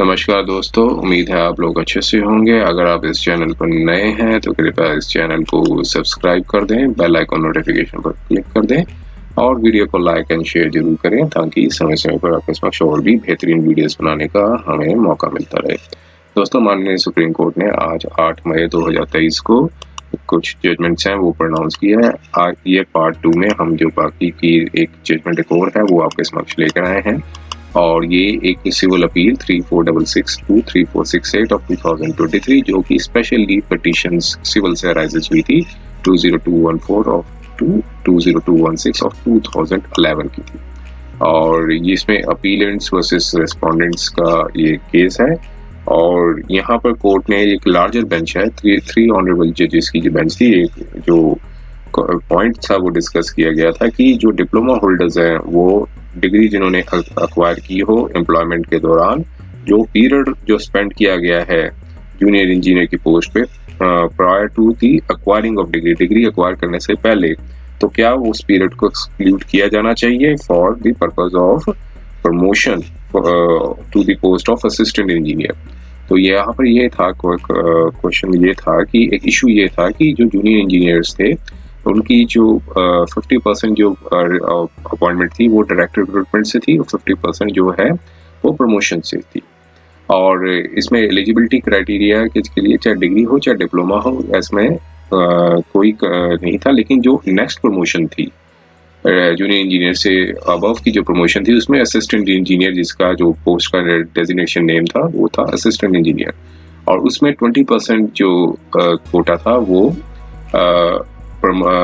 नमस्कार दोस्तों, उम्मीद है आप लोग अच्छे से होंगे। अगर आप इस चैनल पर नए हैं तो कृपया इस चैनल को सब्सक्राइब कर दें, बेल आइकन नोटिफिकेशन पर क्लिक कर दें और वीडियो को लाइक एंड शेयर जरूर करें ताकि समय समय पर आपके समक्ष और भी बेहतरीन वीडियोस बनाने का हमें मौका मिलता रहे। दोस्तों, माननीय सुप्रीम कोर्ट ने आज 8 मई 2023 को कुछ जजमेंट्स हैं वो प्रोनाउंस किया है। आज ये पार्ट 2 में हम जो बाकी की एक जजमेंट एक और है वो आपके समक्ष लेकर आए हैं और ये एक सिविल अपील 3466 to 3468 ऑफ 2023 जो कि स्पेशल लीव पिटीशंस सिविल से अराइजेस हुई थी 20214 ऑफ 20216 ऑफ 2011 की थी। और इसमें अपीलेंट्स वर्सेस रेस्पोंडेंट्स का ये केस है और यहाँ पर कोर्ट ने एक लार्जर बेंच है, थ्री ऑनरेबल जजेस की जो बेंच थी, एक जो पॉइंट था वो डिस्कस किया गया था कि जो डिप्लोमा होल्डर्स हैं वो डिग्री जिन्होंने अक्वायर की हो एम्प्लॉयमेंट के दौरान, जो पीरियड जो स्पेंड किया गया है जूनियर इंजीनियर की पोस्ट पे prior to the acquiring of degree acquire करने से पहले, तो क्या उस पीरियड को एक्सक्लूड किया जाना चाहिए for the purpose of promotion to the post of assistant engineer. तो यहाँ पर ये था क्वेश्चन, ये था कि एक इशू ये था कि जो जूनियर इंजीनियर्स थे उनकी जो 50% जो अपॉइंटमेंट थी वो डायरेक्ट रिक्रूटमेंट से थी और 50% जो है वो प्रमोशन से थी। और इसमें एलिजिबिलिटी क्राइटेरिया के लिए चाहे डिग्री हो चाहे डिप्लोमा हो, इसमें कोई नहीं था। लेकिन जो नेक्स्ट प्रमोशन थी जूनियर इंजीनियर से अबव की जो प्रमोशन थी उसमें असिस्टेंट इंजीनियर, जिसका जो पोस्ट का डेजिग्नेशन नेम था वो था असिस्टेंट इंजीनियर, और उसमें 20% जो कोटा था वो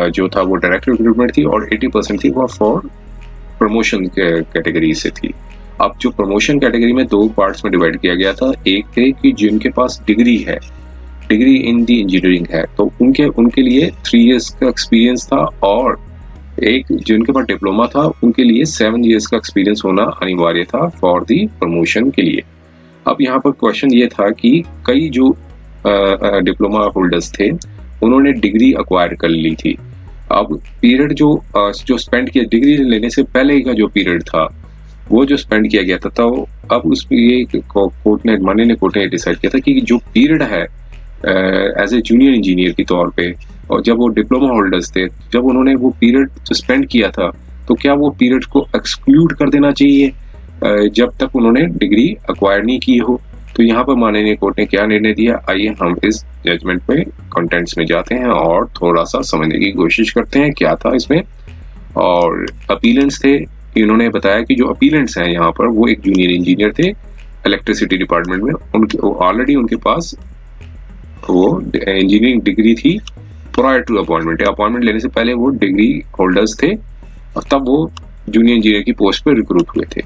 जो था वो डायरेक्ट रिक्रूटमेंट थी और 80% थी वो फॉर प्रमोशन कैटेगरी से थी। अब जो प्रमोशन कैटेगरी में दो पार्ट्स में डिवाइड किया गया था, एक थे कि जिनके पास डिग्री है, डिग्री इन दी इंजीनियरिंग है, तो उनके लिए 3 इयर्स का एक्सपीरियंस था, और एक जिनके पास डिप्लोमा था उनके लिए 7 इयर्स का एक्सपीरियंस होना अनिवार्य था फॉर दी प्रमोशन के लिए। अब यहाँ पर क्वेश्चन ये था कि कई जो डिप्लोमा होल्डर्स थे उन्होंने डिग्री अक्वायर कर ली थी। अब पीरियड जो स्पेंड किया डिग्री लेने से पहले का जो पीरियड था वो जो स्पेंड किया गया था, तो अब उसमें ये माननीय कोर्ट ने डिसाइड किया था कि जो पीरियड है एज ए जूनियर इंजीनियर के तौर पे, और जब वो डिप्लोमा होल्डर्स थे, जब उन्होंने वो पीरियड जो स्पेंड किया था, तो क्या वो पीरियड को एक्सक्लूड कर देना चाहिए जब तक उन्होंने डिग्री अक्वायर नहीं की हो। तो यहाँ पर माननीय कोर्ट ने क्या निर्णय दिया, आइए हम इस जजमेंट में कंटेंट्स में जाते हैं और थोड़ा सा समझने की कोशिश करते हैं क्या था इसमें। और अपीलेंट्स थे, इन्होंने बताया कि जो अपीलेंट्स हैं यहाँ पर वो एक जूनियर इंजीनियर थे इलेक्ट्रिसिटी डिपार्टमेंट में, उनके ऑलरेडी उनके पास वो इंजीनियरिंग डिग्री थी प्रायर टू अपॉइंटमेंट लेने से पहले वो डिग्री होल्डर्स थे और तब वो जूनियर इंजीनियर की पोस्ट पर रिक्रूट हुए थे।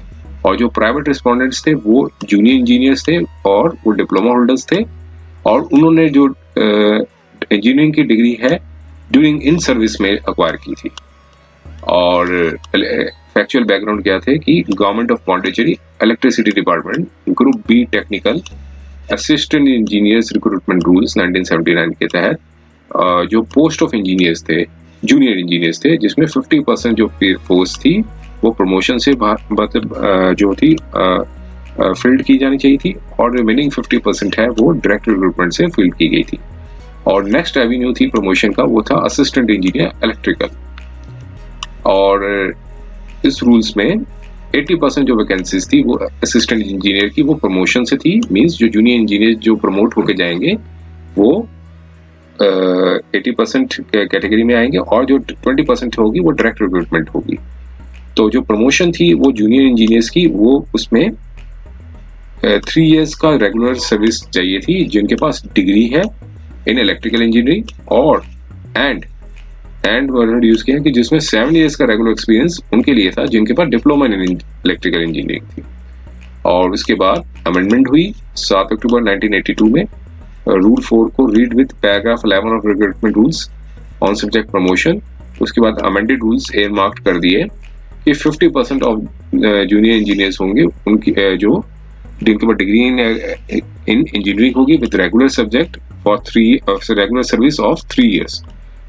और जो प्राइवेट रिस्पोंडेंट्स थे वो जूनियर इंजीनियर्स थे और वो डिप्लोमा होल्डर्स थे, और उन्होंने जो इंजीनियरिंग की डिग्री है ड्यूरिंग इन सर्विस में अक्वायर की थी। और फैक्चुअल बैकग्राउंड क्या थे कि government of Pondicherry electricity department group B technical assistant engineers recruitment rules 1979 के तहत जो पोस्ट ऑफ इंजीनियर्स थे, जूनियर इंजीनियर्स थे, जिसमें 50% जो पोस्ट थी वो प्रमोशन से जो थी फिल्ड की जानी चाहिए थी, और रिमेनिंग 50% है वो डायरेक्ट रिक्रूटमेंट से फिल्ड की गई थी। और नेक्स्ट एवेन्यू थी प्रमोशन का, वो था असिस्टेंट इंजीनियर इलेक्ट्रिकल। और इस रूल्स में 80% जो वैकेंसीज थी वो असिस्टेंट इंजीनियर की वो प्रमोशन से थी, मींस जो जूनियर इंजीनियर जो प्रमोट होके जाएंगे वो 80% कैटेगरी में आएंगे, और जो 20% होगी वो डायरेक्ट रिक्रूटमेंट होगी। तो जो प्रमोशन थी वो जूनियर इंजीनियर्स की, वो उसमें 3 इयर्स का रेगुलर सर्विस चाहिए थी जिनके पास डिग्री है इन इलेक्ट्रिकल इंजीनियरिंग, और एंड वर्ड यूज किया कि जिसमें 7 इयर्स का रेगुलर एक्सपीरियंस उनके लिए था जिनके पास डिप्लोमा इन इलेक्ट्रिकल इंजीनियरिंग थी। और उसके बाद अमेंडमेंट हुई 7 अक्टूबर 1982 में रूल 4 को read with paragraph 11 of recruitment rules on subject promotion. उसके बाद अमेंडेड रूल्स एयर मार्क कर दिए कि 50% ऑफ जूनियर इंजीनियर्स होंगे उनकी जो जिनके पास डिग्री इन इंजीनियरिंग होगी with regular subject for regular service of 3 years,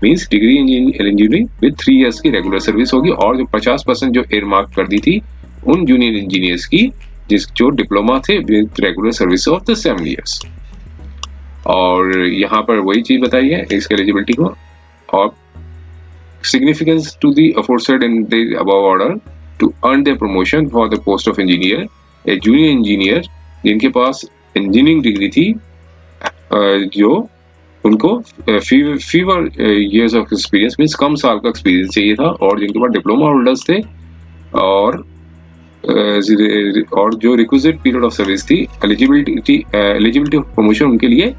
means degree engineering with 3 years की रेगुलर सर्विस होगी। और जो 50% जो एयर मार्क कर दी थी उन जूनियर इंजीनियर्स की जो डिप्लोमा थे with regular service of the 7 years। और यहाँ पर वही चीज बताई है इसके एलिजिबिलिटी को, और significance to the aforesaid in the above order to earn their promotion for the post of engineer, a junior engineer जिनके पास इंजीनियरिंग डिग्री थी, जो उनको fewer years of experience means कम साल का एक्सपीरियंस चाहिए था, और जिनके पास डिप्लोमा होल्डर्स थे, और जो रिक्विजिट पीरियड ऑफ सर्विस थी, एलिजिबिलिटी ऑफ प्रमोशन उनके लिए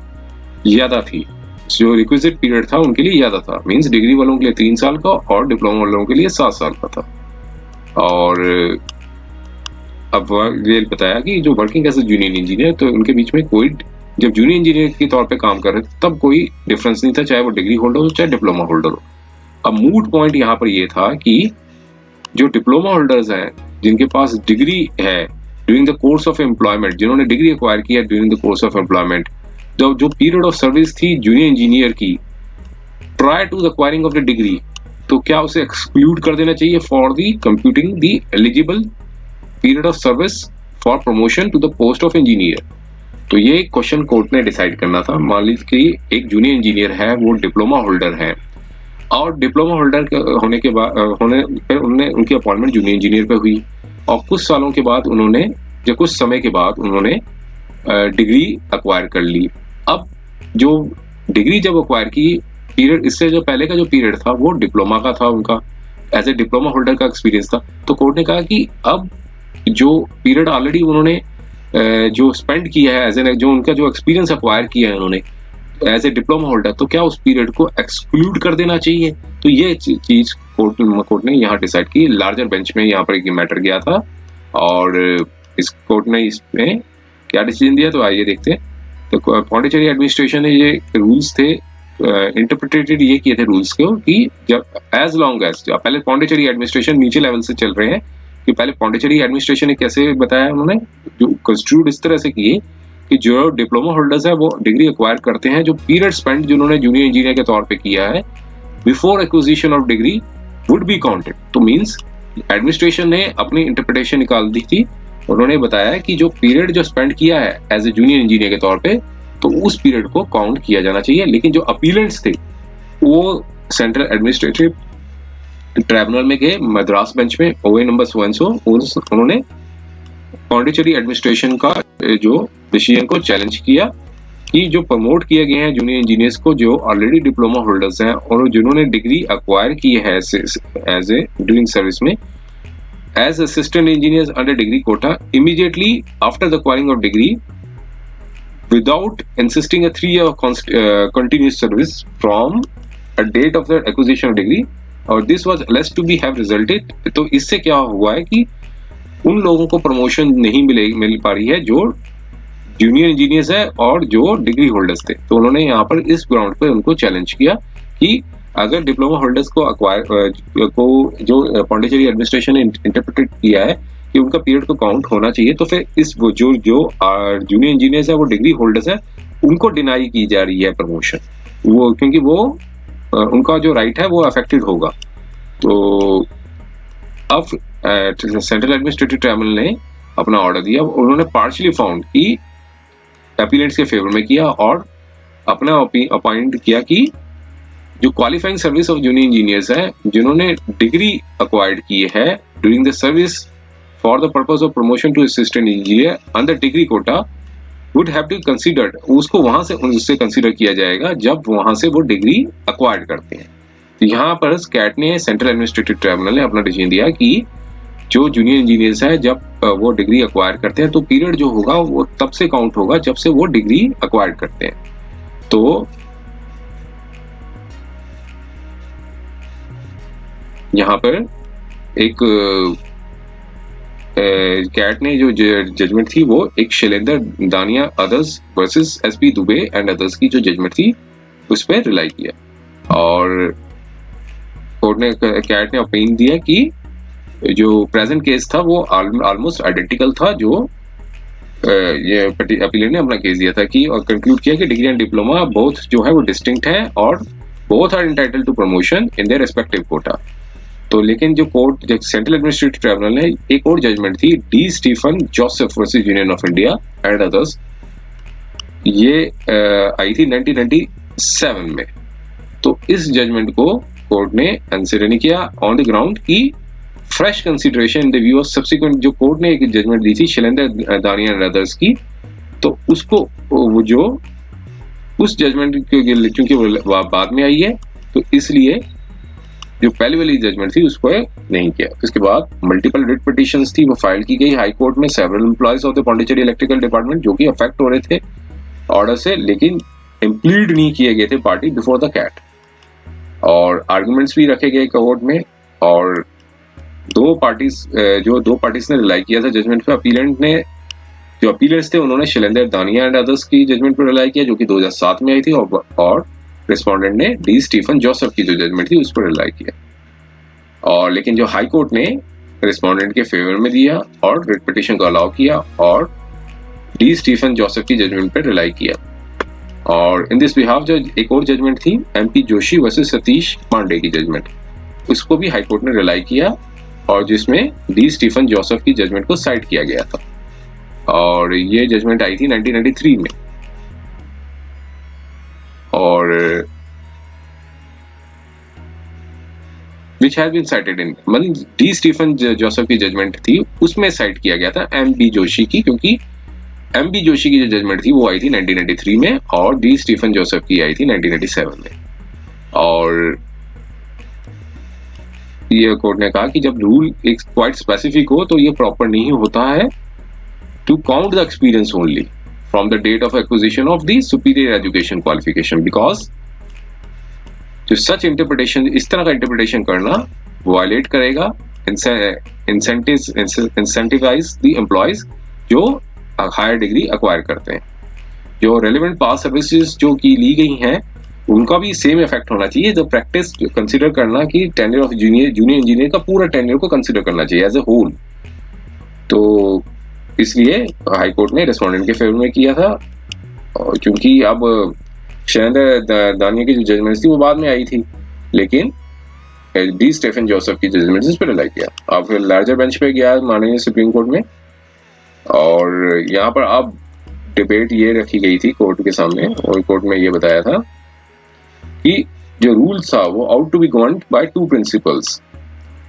ज्यादा थी। जो रिक्विजिट पीरियड था उनके लिए ज्यादा था, मींस डिग्री वालों के लिए 3 साल का और डिप्लोमा वालों के लिए 7 साल का था। और अब ये बताया कि जो working as a junior engineer, तो उनके बीच में कोई, जब जूनियर इंजीनियर के तौर पे काम कर रहे थे तब कोई डिफरेंस नहीं था, चाहे वो डिग्री होल्डर हो चाहे डिप्लोमा होल्डर हो। अब मूड पॉइंट यहाँ पर ये था कि जो डिप्लोमा होल्डर्स हैं जिनके पास डिग्री है during the course of employment, जिन्होंने डिग्री एक्वायर किया during the course of employment, जो पीरियड ऑफ सर्विस थी जूनियर इंजीनियर की prior to the acquiring of the degree, तो क्या उसे एक्सक्लूड कर देना चाहिए for the computing the eligible period of service for promotion to the post of engineer. तो ये क्वेश्चन कोर्ट ने डिसाइड करना था। मान लीजिए कि एक जूनियर इंजीनियर है, वो डिप्लोमा होल्डर है, और डिप्लोमा होल्डर होने के बाद फिर उनकी अपॉइंटमेंट जूनियर इंजीनियर पे हुई, और कुछ सालों के बाद उन्होंने, या कुछ समय के बाद उन्होंने डिग्री एक्वायर कर ली। अब जो डिग्री जब एक्वायर की, पीरियड इससे जो पहले का जो पीरियड था वो डिप्लोमा का था, उनका एज ए डिप्लोमा होल्डर का एक्सपीरियंस था। तो कोर्ट ने कहा कि अब जो पीरियड ऑलरेडी उन्होंने जो स्पेंड किया है, एज ए जो उनका जो एक्सपीरियंस एक्वायर किया है उन्होंने एज ए डिप्लोमा होल्डर, तो क्या उस पीरियड को एक्सक्लूड कर देना चाहिए। तो ये चीज कोर्ट ने यहाँ डिसाइड की। लार्जर बेंच में यहाँ पर एक मैटर गया था, और इस कोर्ट ने इसमें क्या डिसीजन दिया, तो आइए देखते हैं। तो पॉन्डिचेरी एडमिनिस्ट्रेशन ने ये रूल्स थे इंटरप्रिटेटेड ये किए थे रूल्स को, कि जब एज लॉन्ग एज, पहले पॉन्डिचेरी एडमिनिस्ट्रेशन नीचे लेवल से चल रहे हैं, कि पहले पॉन्डिचेरी एडमिनिस्ट्रेशन ने कैसे बताया, उन्होंने जो कंस्टिट्यूट इस तरह से किए कि जो डिप्लोमा होल्डर्स है वो डिग्री एक्वायर करते हैं, जो पीरियड स्पेंड जिन्होंने जूनियर इंजीनियर के तौर पे किया है before acquisition of degree would be counted. तो मींस एडमिनिस्ट्रेशन ने अपनी इंटरप्रिटेशन निकाल दी थी, उन्होंने बताया कि जो पीरियड जो स्पेंड किया है एज ए जूनियर इंजीनियर के तौर पे, तो उस पीरियड को काउंट किया जाना चाहिए। लेकिन जो अपीलेंट्स थे वो सेंट्रल एडमिनिस्ट्रेटिव ट्राइब्यूनल में गए, मद्रास बेंच में ओए नंबर सो एंड सो, उन्होंने पॉन्डिचेरी एडमिनिस्ट्रेशन का जो डिसीजन को चैलेंज किया कि जो प्रमोट किए गए हैं जूनियर इंजीनियर्स को, जो ऑलरेडी डिप्लोमा होल्डर्स हैं और जिन्होंने डिग्री एक्वायर की है एज ए ड्यूरिंग सर्विस में as assistant engineers under degree quota, immediately after the acquiring of degree without insisting a 3-year continuous service from a date of the acquisition of degree, और this was less to be have resulted। तो इससे क्या हुआ है कि उन लोगों को प्रमोशन नहीं मिल पा रही है जो जूनियर इंजीनियर्स है और जो डिग्री होल्डर्स थे। तो उन्होंने यहाँ पर इस ग्राउंड पे उनको चैलेंज किया कि अगर डिप्लोमा होल्डर्स को जो पॉन्डिचेरी एडमिनिस्ट्रेशन ने इंटरप्रेटेड किया है कि उनका पीरियड को काउंट होना चाहिए, तो फिर इस जो जूनियर इंजीनियर्स है वो डिग्री होल्डर्स है, उनको डिनाई की जा रही है प्रमोशन, वो क्योंकि वो उनका जो राइट है वो अफेक्टेड होगा। तो अब सेंट्रल एडमिनिस्ट्रेटिव ट्राइब्यूनल ने अपना ऑर्डर दिया, उन्होंने पार्शियली फाउंड कि अपीलेंट्स के फेवर में किया और अपना अपॉइंट किया कि जो qualifying service of junior engineers है जिन्होंने डिग्री एक्वायर्ड की है during the service for the purpose of promotion to assistant engineer under degree quota would have to considered, उसको वहां से उससे कंसीडर किया जाएगा जब वहां से वो डिग्री एक्वायर्ड करते हैं। तो यहाँ पर कैट ने, सेंट्रल एडमिनिस्ट्रेटिव ट्राइब्यूनल ने अपना डिसीजन दिया कि जो जूनियर इंजीनियर्स है जब वो डिग्री एक्वायर करते हैं तो पीरियड जो होगा वो तब से काउंट होगा जब से वो डिग्री एक्वायर करते हैं। तो यहाँ पर एक कैट ने जो जजमेंट थी वो एक शैलेंद्र दानिया others versus SP Dubey and others की जो जजमेंट थी उस पर रिलाई किया, और कोर्ट ने, कैट ने ओपिनियन दिया कि जो प्रेजेंट केस था वो ऑलमोस्ट आइडेंटिकल था जो ये अपीलेंट ने अपना केस दिया था कि, और कंक्लूड किया कि डिग्री एंड डिप्लोमा बोथ जो है वो डिस्टिंक्ट है और both are entitled to promotion in their respective quota. तो लेकिन जो कोर्ट, जो सेंट्रल एडमिनिस्ट्रेटिव ट्राइब्यूनल ने एक और जजमेंट थी, D Stephen Joseph versus Union of India and others, ये आई थी 1997 में। तो इस जजमेंट को कोर्ट ने कंसिडर नहीं किया ऑन द ग्राउंड की fresh consideration in the view of subsequent, जो कोर्ट ने एक जजमेंट दी थी शैलेंद्र दानिया एंड अदर्स की, तो उसको वो जो उस जजमेंट क्योंकि वो बाद में आई है, तो इसलिए जो पहले वाली जजमेंट थी उसको नहीं किया। इसके बाद मल्टीपल रिट पिटिशंस थी, वो फाइल की गई हाई कोर्ट में several employees of the Pondicherry electrical department जो कि अफेक्ट हो रहे थे ऑर्डर से, लेकिन इम्प्लीड नहीं किए गए थे पार्टी बिफोर द कैट, और आर्गुमेंट्स भी रखे गए कोर्ट में। और दो पार्टीज ने रिलाई किया था जजमेंट पे। अपीलेंट ने, जो अपीलेंट्स थे उन्होंने शैलेंद्र दानिया एंड अदर्स की जजमेंट पर रिलाई किया जो कि 2007 में आई थी, और रिस्पोंडेंट ने डी स्टीफन जोसेफ की जो जजमेंट थी उस पर रिलाई किया। और लेकिन जो हाई कोर्ट ने रिस्पोंडेंट के फेवर में दिया और रिट पिटिशन को अलाउ किया और डी स्टीफन जोसेफ की जजमेंट पर रिलाई किया। और इन दिस बिहाफ जो एक और जजमेंट थी एमपी जोशी वर्सेस सतीश पांडे की जजमेंट, उसको भी हाई कोर्ट ने रिलाई किया और जिसमें डी स्टीफन जोसेफ की जजमेंट को साइड किया गया था, और ये जजमेंट आई थी 1993 में। और which has been cited in, मतलब डी स्टीफन जोसेफ की जजमेंट थी उसमें साइड किया गया था एम बी जोशी की, क्योंकि एम बी जोशी की जो जजमेंट थी वो आई थी 1993 में और डी स्टीफन जोसेफ की आई थी 1997 में। और ये कोर्ट ने कहा कि जब रूल एक क्वाइट स्पेसिफिक हो तो ये प्रॉपर नहीं होता है to count the experience only from the date of acquisition of the superior education qualification, because जो सच इंटरप्रिटेशन, इस तरह का इंटरप्रिटेशन करना वायलेट करेगा इंसेंटिवाइज द एम्प्लॉयज जो हायर डिग्री एक्वायर करते हैं। जो रेलेवेंट पास सर्विसेज जो की ली गई हैं उनका भी सेम इफेक्ट होना चाहिए। जो प्रैक्टिस कंसीडर करना कि टेन्योर ऑफ जूनियर इंजीनियर का पूरा टेन्योर को कंसीडर करना चाहिए एज ए होल। तो इसलिए हाई कोर्ट ने रेस्पोंडेंट के फेवर में किया था, क्योंकि अब शैलेंद्र दानिया की जो जजमेंट थी वो बाद में आई थी, लेकिन डी स्टीफन जोसेफ की जजमेंट इस पर रिलाई किया। अब फिर लार्जर बेंच पे गया माननीय सुप्रीम कोर्ट में, और यहाँ पर अब डिबेट ये रखी गई थी कोर्ट के सामने, और कोर्ट में ये बताया था कि जो रूल्स था वो out to be governed by two principles.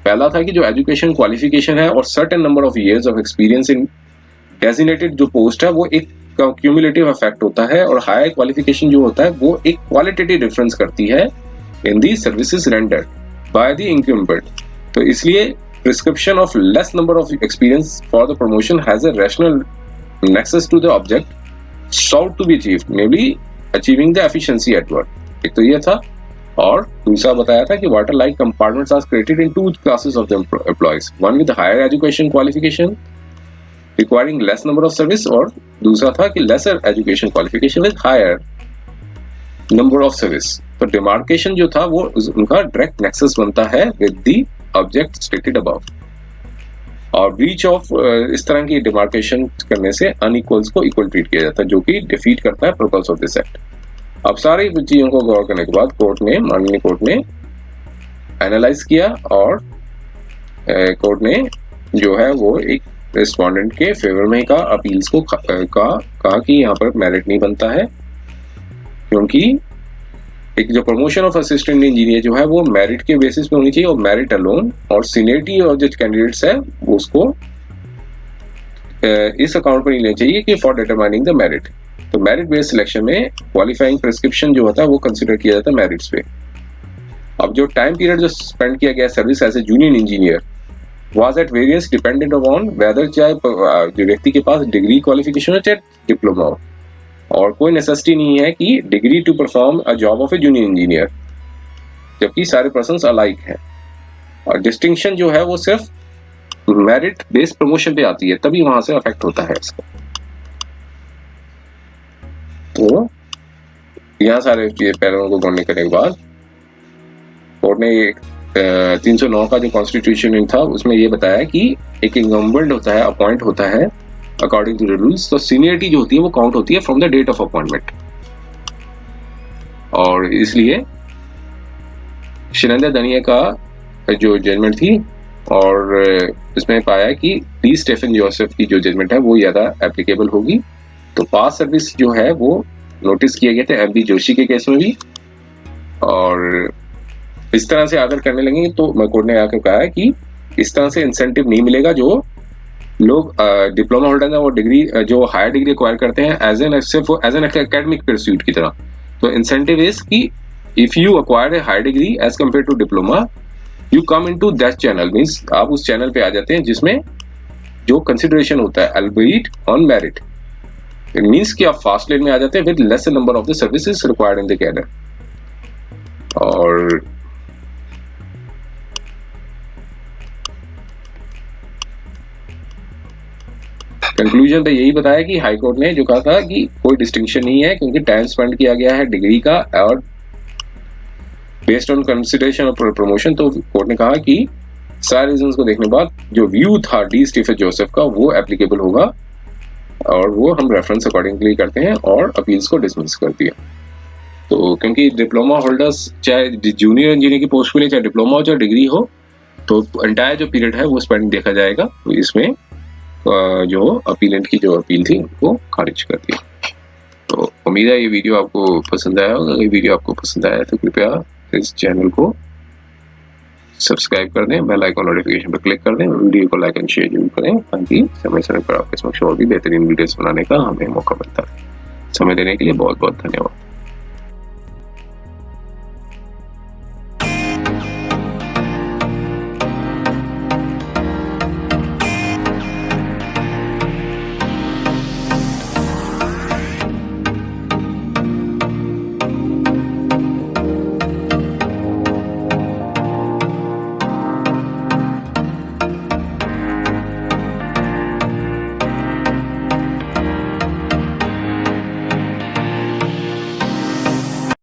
पहला था कि जो एजुकेशन क्वालिफिकेशन है और certain number of years of experience in designated जो पोस्ट है वो एक क्यूमुलेटिव इफेक्ट होता है, और हायर क्वालिफिकेशन जो होता है वो एक क्वालिटेटिव डिफरेंस करती है in the services rendered by the incumbent. तो इसलिए prescription of less number of experience for the promotion has a rational nexus to the object sought to be achieved, namely achieving the efficiency at work. एक तो ये था, और दूसरा बताया था कि water like compartments are created in two classes of the employees, one with higher education qualification requiring less number of service, और दूसरा था कि lesser education qualification with higher number of service. तो डिमार्केशन जो था वो उनका डायरेक्ट नेक्सस बनता है with the object stated above, और ब्रीच ऑफ इस तरह की डिमार्केशन करने से अनइक्वल्स को इक्वल ट्रीट किया जाता है, जो कि डिफीट करता है पर्पस ऑफ दिस एक्ट। अब सारी चीजों को गौर करने के बाद कोर्ट ने, माननीय कोर्ट ने एनालाइज किया, और कोर्ट ने जो है वो एक रिस्पोंडेंट के फेवर में का अपील्स को कहा कि यहाँ पर मेरिट नहीं बनता है, क्योंकि एक जो प्रमोशन ऑफ असिस्टेंट इंजीनियर जो है वो मेरिट के बेसिस पे होनी चाहिए, और मेरिट अलोन, और सीनियरिटी और जो कैंडिडेट्स है वो उसको इस अकाउंट पर नहीं लेना चाहिए कि फॉर डिटरमाइनिंग द मेरिट। तो मेरिट बेस्ड सिलेक्शन में क्वालिफाइंग प्रिस्क्रिप्शन जो होता है वो कंसिडर किया जाता है मेरिट्स पे। अब जो टाइम पीरियड जो स्पेंड किया गया service as a junior engineer was at various dependent upon whether चाहे जो व्यक्ति के पास डिग्री क्वालिफिकेशन हो चाहे डिप्लोमा हो, और कोई नेसेसिटी नहीं है कि degree to perform a job of a junior engineer, जबकि सारे पर्सन्स अलाइक हैं। और डिस्टिंक्शन जो है वो सिर्फ मेरिट बेस्ड प्रमोशन पे आती है, तभी वहां से अफेक्ट होता है इसका। तो यहाँ सारे पैरों को गौरने करने के बाद कोर्ट ने 309 का जो कॉन्स्टिट्यूशन था उसमें ये बताया कि एक इनकम्बेंट होता है, अपॉइंट होता है अकॉर्डिंग टू द रूल्स, तो सीनियरिटी जो होती है वो काउंट होती है from the date of appointment. और इसलिए शैलेंद्र दानिया का जो जजमेंट थी, और इसमें पाया कि डी स्टेफन जोसेफ की जो जजमेंट है वो ज़्यादा एप्लीकेबल होगी। तो पास सर्विस जो है वो नोटिस किए गए थे एम.बी. जोशी के केस में भी, और इस तरह से आदर करने लगे तो कोर्ट ने आकर कहा है कि इस तरह से इंसेंटिव नहीं मिलेगा। जो लोग डिप्लोमा होल्डर है वो डिग्री जो हायर डिग्री एक्वायर करते हैं एज एन एकेडमिक परस्यूट की तरह, तो इंसेंटिव इज कि if you acquire a higher degree as compare to diploma, you come into that channel, means आप उस चैनल पे आ जाते हैं जिसमें जो कंसिडरेशन होता है अल्बीट ऑन मेरिट, इट मींस कि आप फास्ट लेन में आ जाते हैं with less number of the services required in the cadre. और कंक्लूजन पे यही बताया कि हाई कोर्ट ने जो कहा था कि कोई डिस्टिंक्शन नहीं है क्योंकि टाइम स्पेंड किया गया है डिग्री का और based on consideration of promotion. तो कोर्ट ने कहा कि सारे रीजंस को देखने बाद जो व्यू था डी स्टीफन जोसेफ का वो एप्लीकेबल होगा, और वो हम रेफरेंस अकॉर्डिंगली करते हैं और अपील्स को डिसमिस कर दिया। तो क्योंकि डिप्लोमा होल्डर्स चाहे जूनियर इंजीनियर की पोस्ट के लिए चाहे डिप्लोमा हो चाहे डिग्री हो, तो एंटायर जो पीरियड है वो स्पेंड देखा जाएगा। तो इसमें जो अपीलेंट की जो अपील थी वो खारिज कर दिया। तो उम्मीद है ये वीडियो आपको पसंद आया होगा। अगर वीडियो आपको पसंद आया तो कृपया इस चैनल को सब्सक्राइब कर दें, बेल आइकन नोटिफिकेशन पर क्लिक कर दें, वीडियो को लाइक एंड शेयर जरूर करें ताकि समय समय पर आपके समक्ष और भी बेहतरीन वीडियोस बनाने का हमें मौका मिलता है। समय देने के लिए बहुत बहुत धन्यवाद।